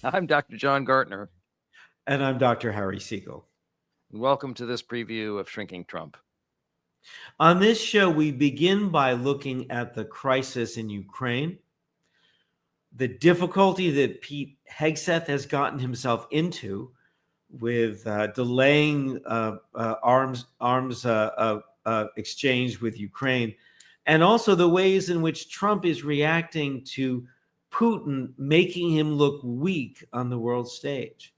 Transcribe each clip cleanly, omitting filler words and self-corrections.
I'm Dr. John Gartner. And I'm Dr. Harry Segal. Welcome to this preview of Shrinking Trump. On this show, we begin by looking at the crisis in Ukraine, the difficulty that Pete Hegseth has gotten himself into with delaying arms exchange with Ukraine, and also the ways in which Trump is reacting to Putin, making him look weak on the world stage.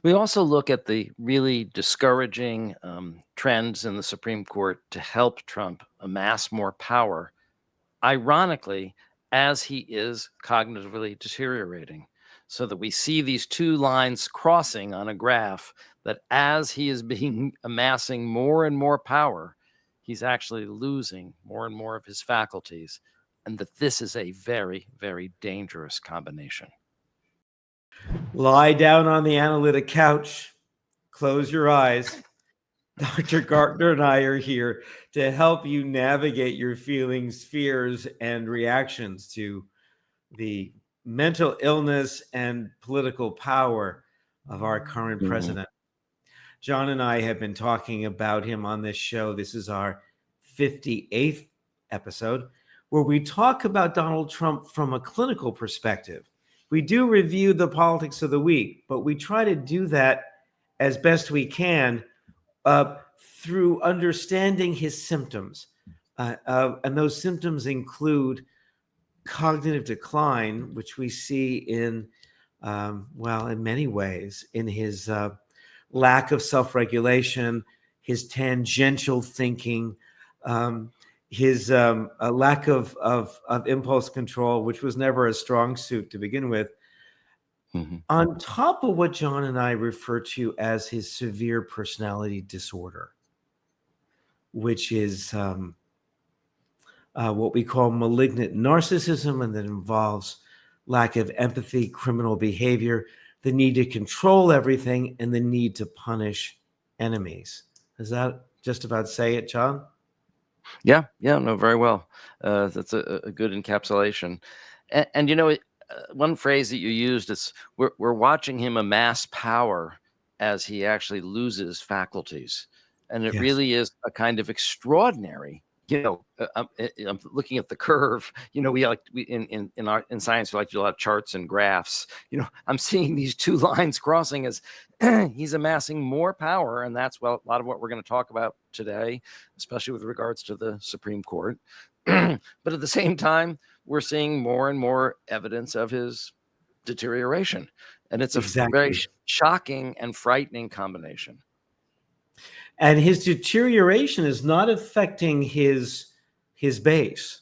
We also look at the really discouraging trends in the Supreme Court to help Trump amass more power, ironically, as he is cognitively deteriorating. So that we see these two lines crossing on a graph, that as he is amassing more and more power, he's actually losing more and more of his faculties, and that this is a very, very dangerous combination. Lie down on the analytic couch, close your eyes. Dr. Gartner and I are here to help you navigate your feelings, fears, and reactions to the mental illness and political power of our current president. John and I have been talking about him on this show. This is our 58th episode, where we talk about Donald Trump from a clinical perspective. We do review the politics of the week, but we try to do that as best we can through understanding his symptoms. And those symptoms include cognitive decline, which we see in many ways, in his lack of self-regulation, his tangential thinking, his lack of impulse control, which was never a strong suit to begin with. Mm-hmm. On top of what John and I refer to as his severe personality disorder, which is what we call malignant narcissism, and that involves lack of empathy, criminal behavior, the need to control everything, and the need to punish enemies. Does that just about say it, John? Yeah, no, very well. That's a good encapsulation. And you know, one phrase that you used is we're watching him amass power as he actually loses faculties, and it really is a kind of extraordinary. You know, I'm looking at the curve. You know, we in science we like to do a lot of charts and graphs. You know, I'm seeing these two lines crossing as he's amassing more power, and that's a lot of what we're going to talk about today, especially with regards to the Supreme Court. But at the same time, we're seeing more and more evidence of his deterioration, and it's a very shocking and frightening combination. And his deterioration is not affecting his base.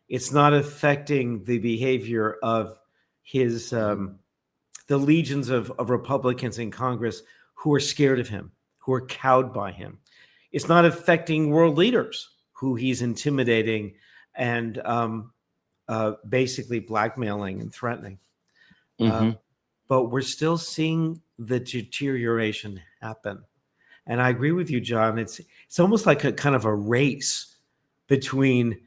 It's not affecting the behavior of his the legions of Republicans in Congress who are scared of him, who are cowed by him. It's not affecting world leaders who he's intimidating and basically blackmailing and threatening. But we're still seeing the deterioration happen. And I agree with you, John. It's almost like a kind of a race between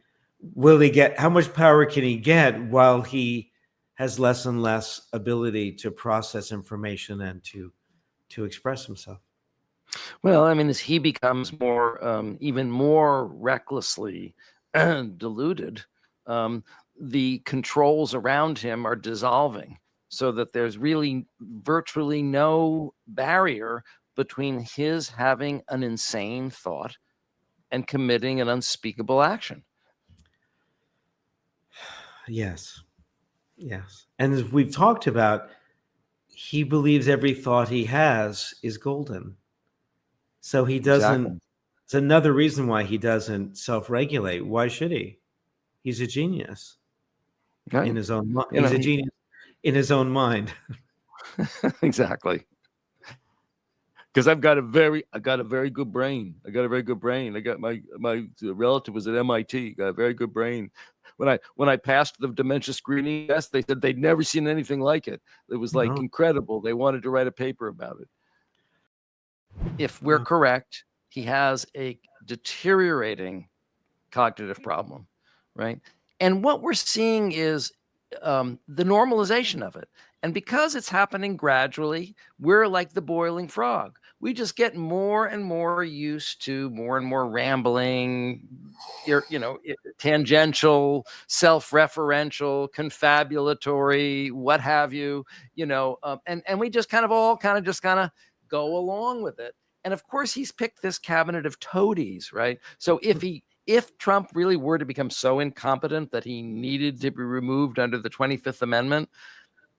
how much power can he get while he has less and less ability to process information and to express himself. Well, I mean, as he becomes more, even more recklessly deluded, the controls around him are dissolving, so that there's really virtually no barrier between his having an insane thought and committing an unspeakable action. Yes. And as we've talked about, he believes every thought he has is golden. So he doesn't. Exactly. It's another reason why he doesn't self-regulate. Why should he? He's a genius in his own mind. He's a genius in his own mind. Exactly. Because I've got a very good brain. I got my relative was at MIT. Got a very good brain. When I passed the dementia screening test, they said they'd never seen anything like it. It was like incredible. They wanted to write a paper about it. If we're correct, he has a deteriorating cognitive problem, right? And what we're seeing is the normalization of it. And because it's happening gradually, we're like the boiling frog. We just get more and more used to more and more rambling, tangential, self-referential, confabulatory, what have you, and we just kind of go along with it. And of course, he's picked this cabinet of toadies, right? So if Trump really were to become so incompetent that he needed to be removed under the 25th Amendment,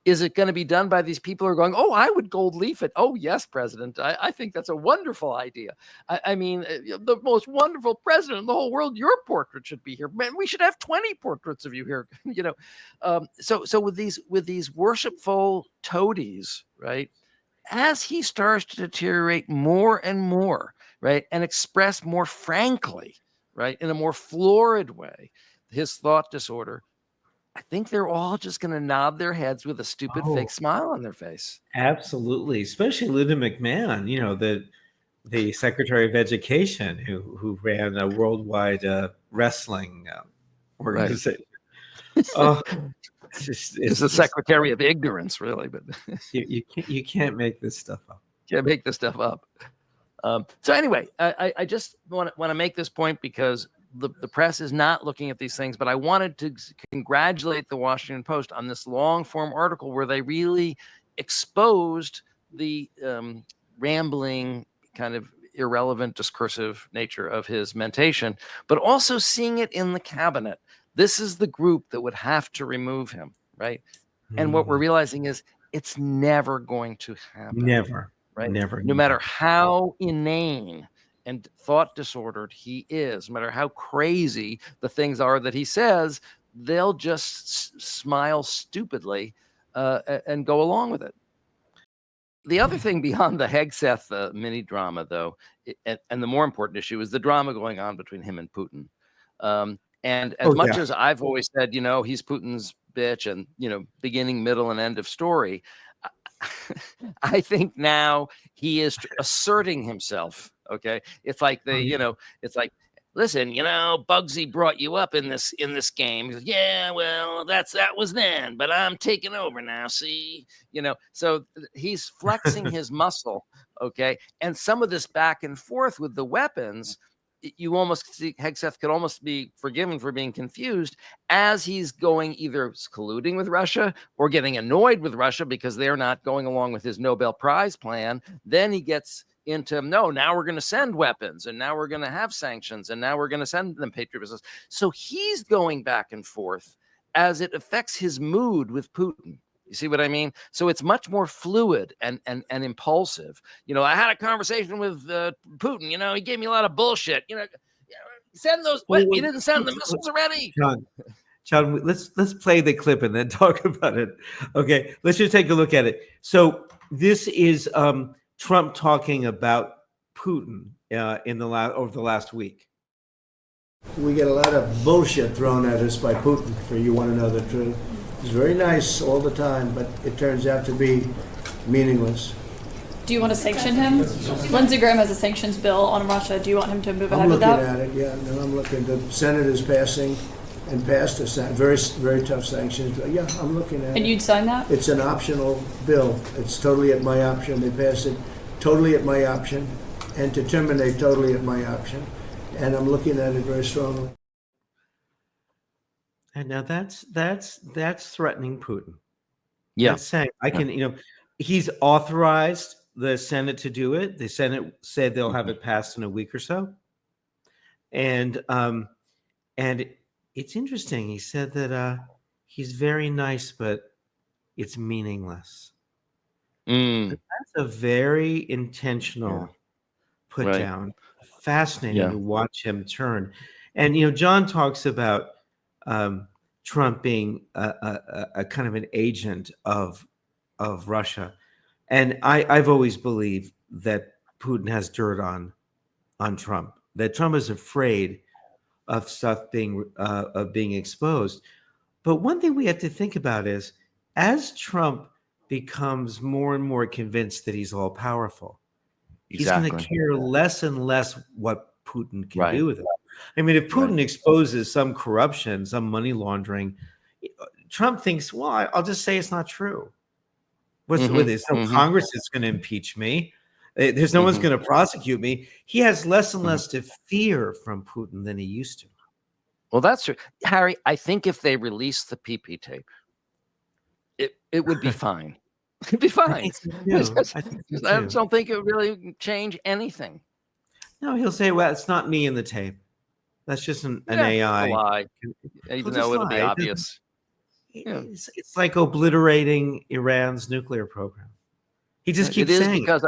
is it going to be done by these people who are going, oh, I would gold leaf it. Oh, yes, President. I think that's a wonderful idea. I mean, the most wonderful president in the whole world, your portrait should be here. Man, we should have 20 portraits of you here. So with these worshipful toadies, right, as he starts to deteriorate more and more, right, and express more frankly, right, in a more florid way, his thought disorder, I think they're all just going to nod their heads with a stupid fake smile on their face. Absolutely, especially Linda McMahon, the Secretary of Education who ran a worldwide wrestling organization. Right. Oh, it's the Secretary of Ignorance, really, but you can't make this stuff up. Can't make this stuff up. So anyway, I just want to make this point because the press is not looking at these things, but I wanted to congratulate the Washington Post on this long form article where they really exposed the rambling, kind of irrelevant, discursive nature of his mentation, but also seeing it in the cabinet. This is the group that would have to remove him, right? And what we're realizing is it's never going to happen. Never. Right? Never. No matter how inane and thought disordered he is, no matter how crazy the things are that he says, they'll just smile stupidly and go along with it. The other thing beyond the Hegseth mini drama, though, and the more important issue is the drama going on between him and Putin. And as much as I've always said, he's Putin's bitch and, beginning, middle, and end of story, I think now he is asserting himself. Okay. It's like it's like, listen, Bugsy brought you up in this game. He goes, yeah, well, that was then, but I'm taking over now. See, so he's flexing his muscle. Okay. And some of this back and forth with the weapons, you almost see Hegseth could almost be forgiven for being confused as he's going either colluding with Russia or getting annoyed with Russia because they're not going along with his Nobel Prize plan. Then he gets into, no, now we're going to send weapons and now we're going to have sanctions and now we're going to send them Patriot missiles. So he's going back and forth as it affects his mood with Putin. You see what I mean? So it's much more fluid and impulsive. I had a conversation with Putin. He gave me a lot of bullshit. Send those. What? You didn't send the missiles already? John, let's play the clip and then talk about it. Okay, let's just take a look at it. So this is Trump talking about Putin over the last week. We get a lot of bullshit thrown at us by Putin, for you want to know the truth. He's very nice all the time, but it turns out to be meaningless. Do you want to sanction him? Lindsey Graham has a sanctions bill on Russia. Do you want him to move ahead with that? I'm looking at it, yeah. No, I'm looking. The Senate is passing and passed a very, very tough sanctions bill. Yeah, I'm looking at it. And you'd sign that? It's an optional bill. It's totally at my option. They passed it totally at my option and to terminate totally at my option. And I'm looking at it very strongly. And now that's threatening Putin. Yeah, that's saying I can. He's authorized the Senate to do it. The Senate said they'll have it passed in a week or so. And it's interesting. He said that he's very nice, but it's meaningless. That's a very intentional put down. Fascinating to watch him turn. And John talks about Trump being a kind of an agent of Russia, and I've always believed that Putin has dirt on Trump. That Trump is afraid of stuff being exposed. But one thing we have to think about is, as Trump becomes more and more convinced that he's all powerful, he's going to care less and less what Putin can do with it. I mean, if Putin exposes some corruption, some money laundering, Trump thinks, well, I'll just say it's not true. What's Mhm, with this? No mhm, Congress is going to impeach me. There's no one's mhm, going to prosecute me. He has less and mhm. less to fear from Putin than he used to. Well, that's true. Harry, I think if they release the PP tape, it would be fine. It'd be I fine. think so too. I think so I too. don't think it would really change anything. No, he'll say, well, it's not me in the tape. That's just an Yeah, just a AI. lie, He'll even just though it'll be lie. obvious. Yeah. It's like obliterating Iran's nuclear program. He just It keeps is saying it. because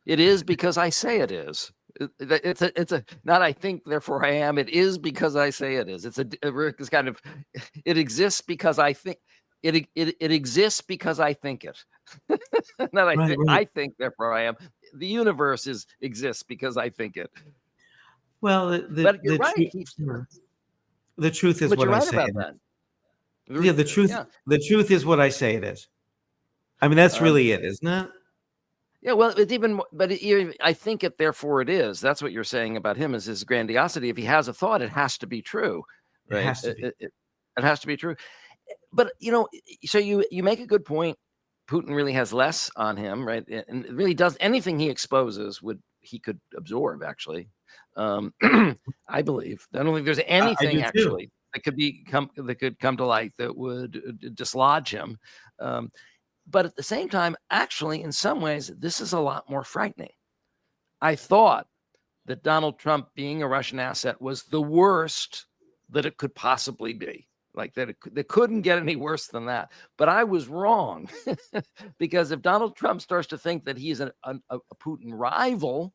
it is because I say it is. It's a not I think therefore I am. It is because I say it is. It's kind of it exists because I think it exists because I think it. Not Right, I right. think therefore I am. The universe exists because I think it. Well, But you're right. the truth is But what you're I right say about it is. that. Yeah, Yeah. the truth is what I say it is. I mean, that's Um, really it, isn't it? Yeah, well, it's even more, but I think it, therefore it is. That's what you're saying about him is his grandiosity. If he has a thought, it has to be true, It right? has to be. It has to be true. But so you make a good point. Putin really has less on him, right? And it really does anything he exposes he could absorb actually. Um, I believe. I don't think there's I anything do too. actually that could come to light that would dislodge him. Um, but at the same time, actually, in some ways, this is a lot more frightening. I thought that Donald Trump being a Russian asset was the worst that it could possibly be. Like that, it couldn't get any worse than that. But I was wrong because if Donald Trump starts to think that he's a Putin rival,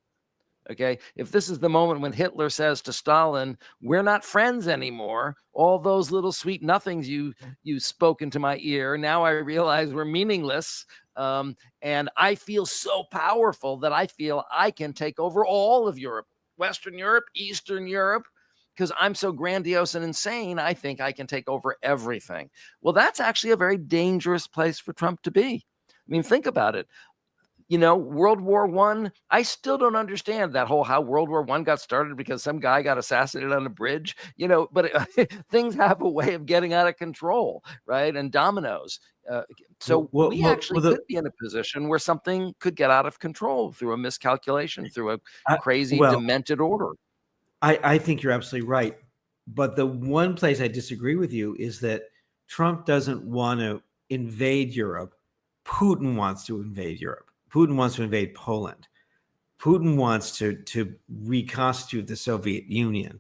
okay, if this is the moment when Hitler says to Stalin, "We're not friends anymore. All those little sweet nothings you spoke into my ear, now I realize we're meaningless. And I feel so powerful that I feel I can take over all of Europe, Western Europe, Eastern Europe, because I'm so grandiose and insane. I think I can take over everything." Well, that's actually a very dangerous place for Trump to be. I mean, think about it. World War One. I still don't understand that whole how World War One got started because some guy got assassinated on a bridge. But things have a way of getting out of control, right? And dominoes. So we actually could be in a position where something could get out of control through a miscalculation, through a crazy, Well, demented order. I think you're absolutely right. But the one place I disagree with you is that Trump doesn't want to invade Europe. Putin wants to invade Europe. Putin wants to invade Poland. Putin wants to reconstitute the Soviet Union.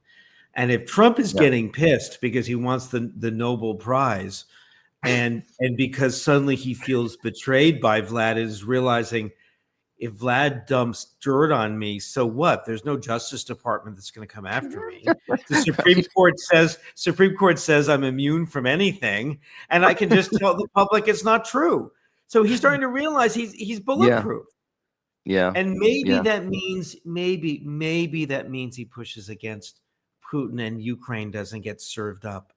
And if Trump is getting pissed because he wants the Nobel Prize and because suddenly he feels betrayed by Vlad, is realizing if Vlad dumps dirt on me, so what? There's no Justice Department that's going to come after me. The Supreme Court says I'm immune from anything, and I can just tell the public it's not true. So he's starting to realize he's bulletproof. Yeah. And maybe that means maybe that means he pushes against Putin and Ukraine doesn't get served up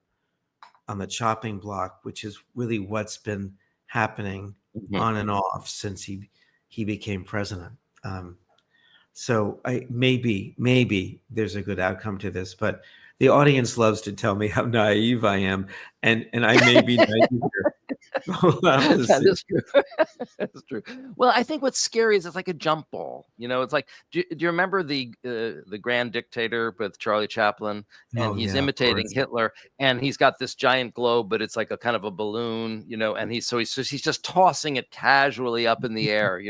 on the chopping block, which is really what's been happening on and off since he became president. So maybe there's a good outcome to this, but the audience loves to tell me how naive I am, and I may be naive here. That is true. That's true. Well, I think what's scary is it's like a jump ball. It's like, do you remember the Grand Dictator with Charlie Chaplin? And he's imitating Hitler, and he's got this giant globe, but it's like a kind of a balloon, and he's just tossing it casually up in the air,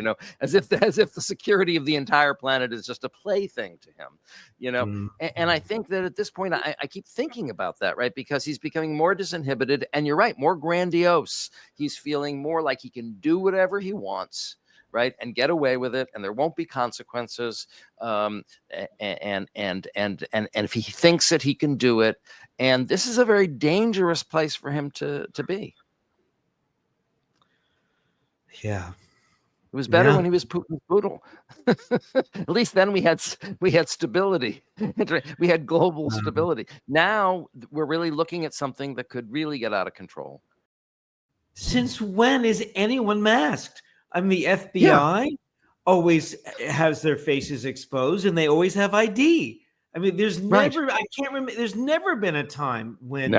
as if the security of the entire planet is just a plaything to him, And I think that at this point, I keep thinking about that, right? Because he's becoming more disinhibited, and you're right, more grandiose. He's feeling more like he can do whatever he wants, right, and get away with it, and there won't be consequences. And if he thinks that he can do it, and this is a very dangerous place for him to be. Yeah. It was better when he was Putin's poodle. At least then we had stability. We had global stability. Now we're really looking at something that could really get out of control. Since when is anyone masked? I mean, the FBI always has their faces exposed, and they always have ID. I mean, there's never, I can't remember, there's never been a time when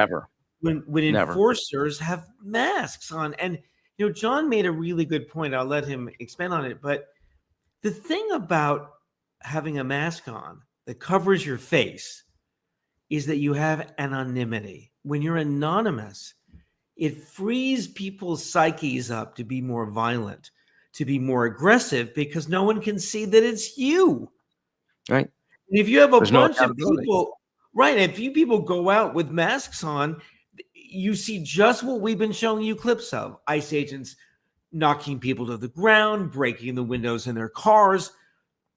when Never. enforcers have masks on. And John made a really good point. I'll let him expand on it. But the thing about having a mask on that covers your face is that you have anonymity. When you're anonymous, it frees people's psyches up to be more violent, to be more aggressive, because no one can see that it's you. Right. And if you have a There's no bunch of accountability. people, right? If you people go out with masks on, you see just what we've been showing you clips of: ICE agents knocking people to the ground, breaking the windows in their cars,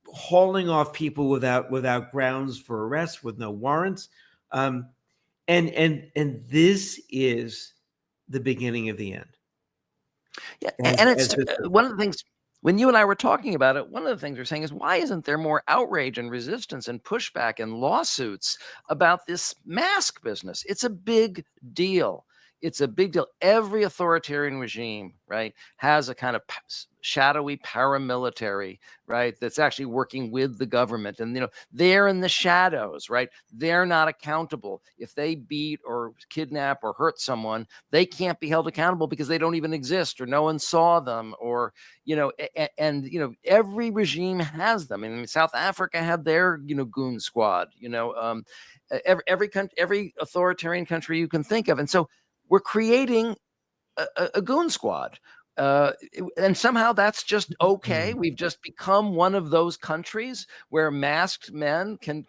hauling off people without grounds for arrest, with no warrants. And this is the beginning of the end. Yeah, As, and as it's this, one of the things when you and I were talking about it, one of the things we're saying is, why isn't there more outrage and resistance and pushback and lawsuits about this mask business? It's a big deal. It's a big deal. Every authoritarian regime, right, has a kind of shadowy paramilitary, right, that's actually working with the government. And, they're in the shadows, right? They're not accountable. If they beat or kidnap or hurt someone, they can't be held accountable because they don't even exist, or no one saw them, or, every regime has them. I mean, South Africa had their, goon squad, every authoritarian country you can think of. And so we're creating a goon squad. And somehow that's just okay. We've just become one of those countries where masked men can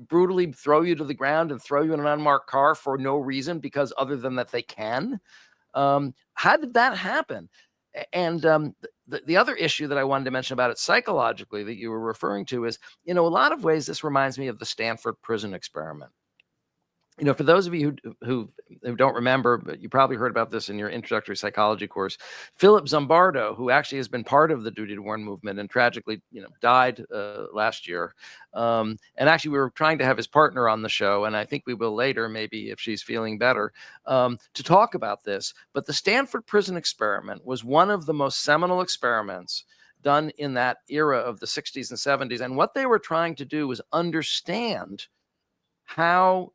brutally throw you to the ground and throw you in an unmarked car for no reason, because other than that they can. How did that happen? And the other issue that I wanted to mention about it psychologically that you were referring to is, a lot of ways this reminds me of the Stanford prison experiment. For those of you who don't remember, but you probably heard about this in your introductory psychology course, Philip Zimbardo, who actually has been part of the duty to warn movement and tragically, died last year. And actually, we were trying to have his partner on the show, and I think we will later, maybe if she's feeling better, to talk about this. But the Stanford prison experiment was one of the most seminal experiments done in that era of the 60s and 70s. And what they were trying to do was understand how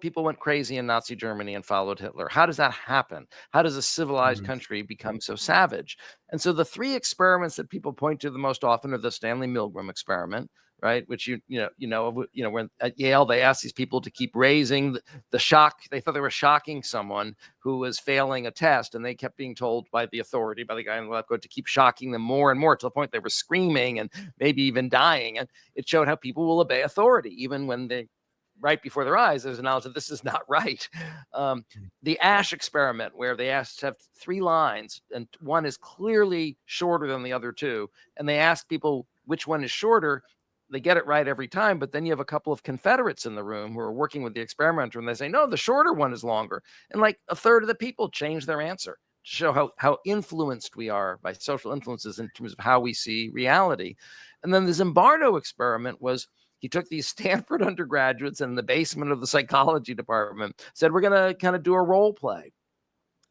people went crazy in Nazi Germany and followed Hitler. How does that happen? How does a civilized country become so savage? And so the three experiments that people point to the most often are the Stanley Milgram experiment, right? Which when at Yale they asked these people to keep raising the shock. They thought they were shocking someone who was failing a test, and they kept being told by the authority, by the guy in the lab coat, to keep shocking them more and more, to the point they were screaming and maybe even dying. And it showed how people will obey authority even when they, right before their eyes, there's a knowledge that this is not right. The Ash experiment, where they asked to have 3 lines, and one is clearly shorter than the other 2, and they ask people which one is shorter. They get it right every time, but then you have a couple of Confederates in the room who are working with the experimenter, and they say, no, the shorter one is longer. And like a third of the people change their answer to show how influenced we are by social influences in terms of how we see reality. And then the Zimbardo experiment was, he took these Stanford undergraduates in the basement of the psychology department, said, we're going to kind of do a role play.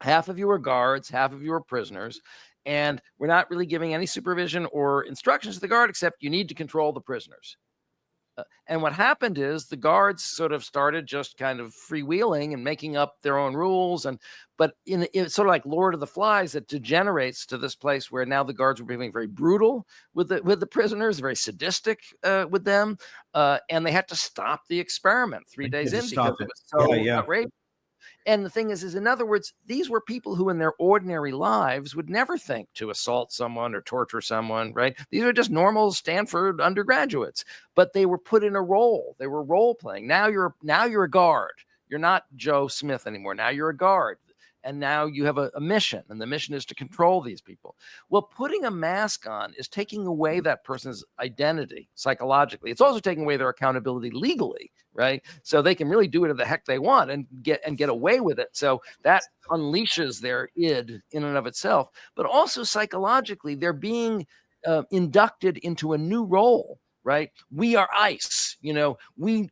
Half of you are guards, half of you are prisoners, and we're not really giving any supervision or instructions to the guard, except you need to control the prisoners. And what happened is the guards sort of started just kind of freewheeling and making up their own rules. But it's sort of like Lord of the Flies, that degenerates to this place where now the guards were being very brutal with the prisoners, very sadistic with them. And they had to stop the experiment 3 days in because it was so outrageous. And the thing is, in other words, these were people who in their ordinary lives would never think to assault someone or torture someone, right? These are just normal Stanford undergraduates, but they were put in a role. They were role playing. Now you're a guard. You're not Joe Smith anymore. Now you're a guard. And now you have a mission, and the mission is to control these people. Well, putting a mask on is taking away that person's identity psychologically. It's also taking away their accountability legally, right? So they can really do whatever the heck they want and get away with it. So that unleashes their id in and of itself. But also psychologically, they're being inducted into a new role. Right? We are ICE. We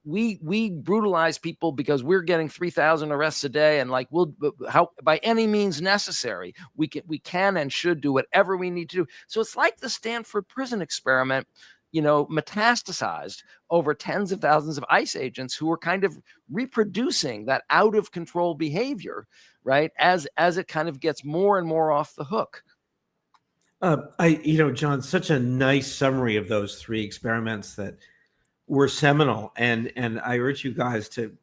brutalize people because we're getting 3,000 arrests a day, and by any means necessary, we can and should do whatever we need to do. So it's like the Stanford prison experiment, metastasized over tens of thousands of ICE agents who were kind of reproducing that out of control behavior, right? As it kind of gets more and more off the hook. John, such a nice summary of those 3 experiments that were seminal, and I urge you guys to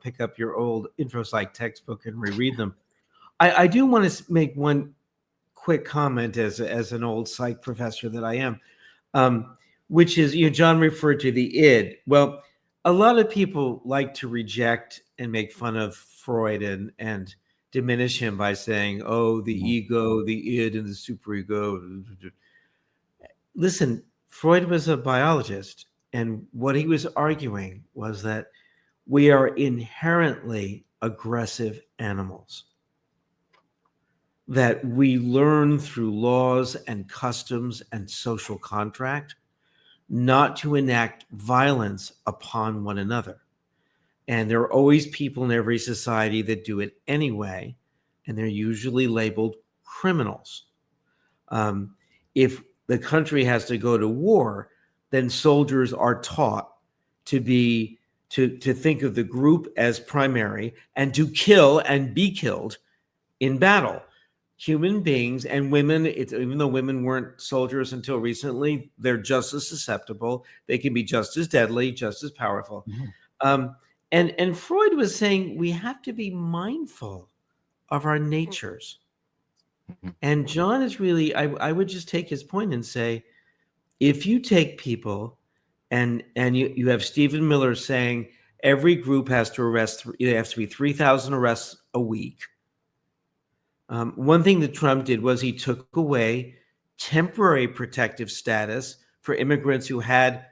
pick up your old intro psych textbook and reread them. I do want to make one quick comment as an old psych professor that I am, which is, John referred to the id. Well, a lot of people like to reject and make fun of Freud and diminish him by saying, oh, the ego, the id, and the superego. Listen, Freud was a biologist, and what he was arguing was that we are inherently aggressive animals, that we learn through laws and customs and social contract not to enact violence upon one another. And there are always people in every society that do it anyway, and they're usually labeled criminals. If the country has to go to war, then soldiers are taught to think of the group as primary and to kill and be killed in battle. Human beings and women, even though women weren't soldiers until recently, they're just as susceptible. They can be just as deadly, just as powerful. And Freud was saying we have to be mindful of our natures. And John is really, I would just take his point and say, if you take people and you have Stephen Miller saying every group has to arrest, there has to be 3,000 arrests a week. One thing that Trump did was he took away temporary protective status for immigrants who had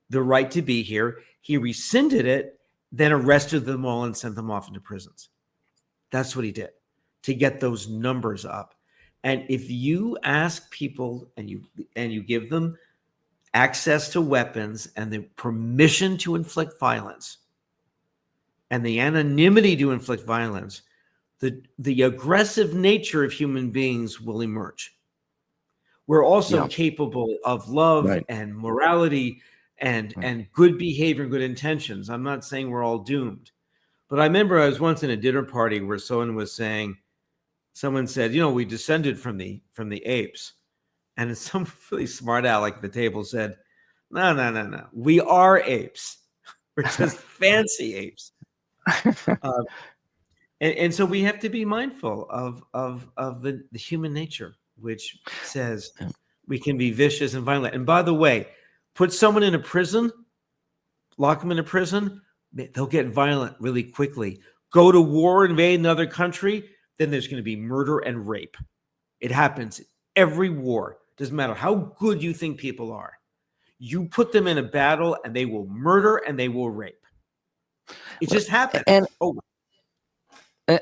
the right to be here. He rescinded it, then arrested them all and sent them off into prisons. That's what he did to get those numbers up. And if you ask people and you give them access to weapons and the permission to inflict violence and the anonymity to inflict violence, the aggressive nature of human beings will emerge. We're also capable of love and morality and good behavior and good intentions. I'm not saying we're all doomed. But I remember I was once in a dinner party where someone said, we descended from the apes. And some really smart aleck at the table said, no. We are apes. We're just fancy apes. And so we have to be mindful of the human nature, which says we can be vicious and violent. And by the way, put someone in a prison, lock them in a prison, they'll get violent really quickly. Go to war, invade another country, then there's going to be murder and rape. It happens every war. Doesn't matter how good you think people are. You put them in a battle and they will murder and they will rape. It just happens.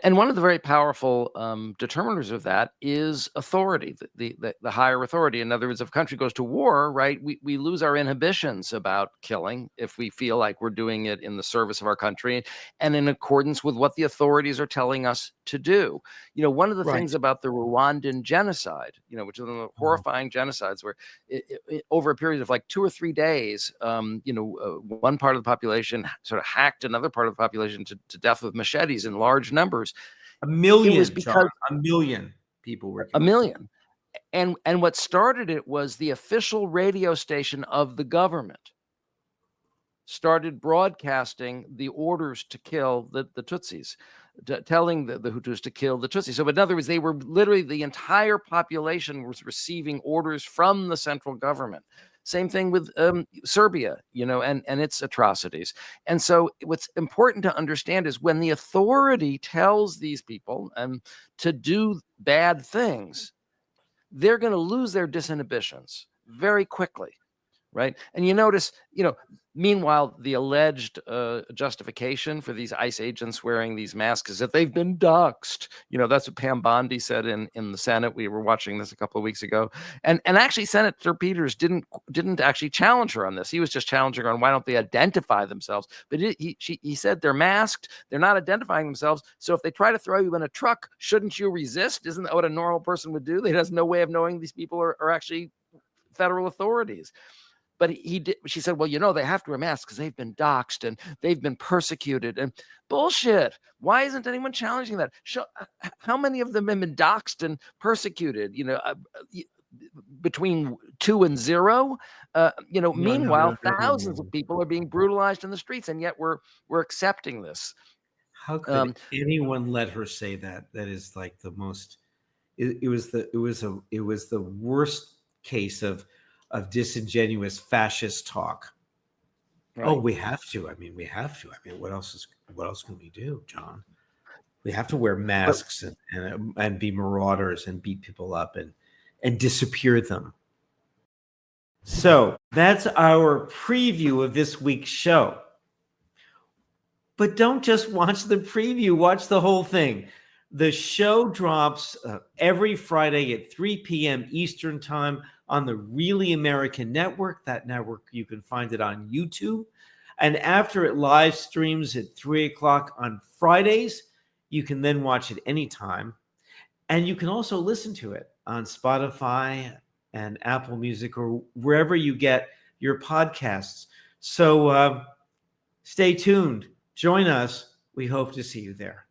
And one of the very powerful determiners of that is authority, the higher authority. In other words, if a country goes to war, right, we lose our inhibitions about killing if we feel like we're doing it in the service of our country and in accordance with what the authorities are telling us to do. One of the things about the Rwandan genocide, which is one of the horrifying genocides where over a period of like 2 or 3 days, one part of the population sort of hacked another part of the population to death with machetes in large numbers. A million. It was because a million people were killed. A million. And what started it was the official radio station of the government started broadcasting the orders to kill the Tutsis, telling the Hutus to kill the Tutsis. So in other words, they were literally, the entire population was receiving orders from the central government. Same thing with Serbia, and its atrocities. And so what's important to understand is when the authority tells these people to do bad things, they're going to lose their disinhibitions very quickly, right? And you notice, meanwhile, the alleged justification for these ICE agents wearing these masks is that they've been doxxed. That's what Pam Bondi said in the Senate. We were watching this a couple of weeks ago. And actually, Senator Peters didn't actually challenge her on this. He was just challenging her on why don't they identify themselves. But he said they're masked. They're not identifying themselves. So if they try to throw you in a truck, shouldn't you resist? Isn't that what a normal person would do? He has no way of knowing these people are actually federal authorities. but he did. She said, well, they have to wear masks because they've been doxxed and they've been persecuted. And bullshit. Why isn't anyone challenging that? How many of them have been doxxed and persecuted? Between 2 and 0. Meanwhile, thousands of people are being brutalized in the streets, and yet we're accepting this. How could anyone let her say that? That is like the most. It was the worst case of disingenuous fascist talk. Right. Oh, we have to. I mean, what else can we do, John? We have to wear masks and be marauders and beat people up and disappear them. So that's our preview of this week's show. But don't just watch the preview, watch the whole thing. The show drops every Friday at 3 p.m. Eastern Time on the Really American Network. That network, you can find it on YouTube. And after it live streams at 3 o'clock on Fridays, you can then watch it anytime. And you can also listen to it on Spotify and Apple Music or wherever you get your podcasts. So stay tuned. Join us. We hope to see you there.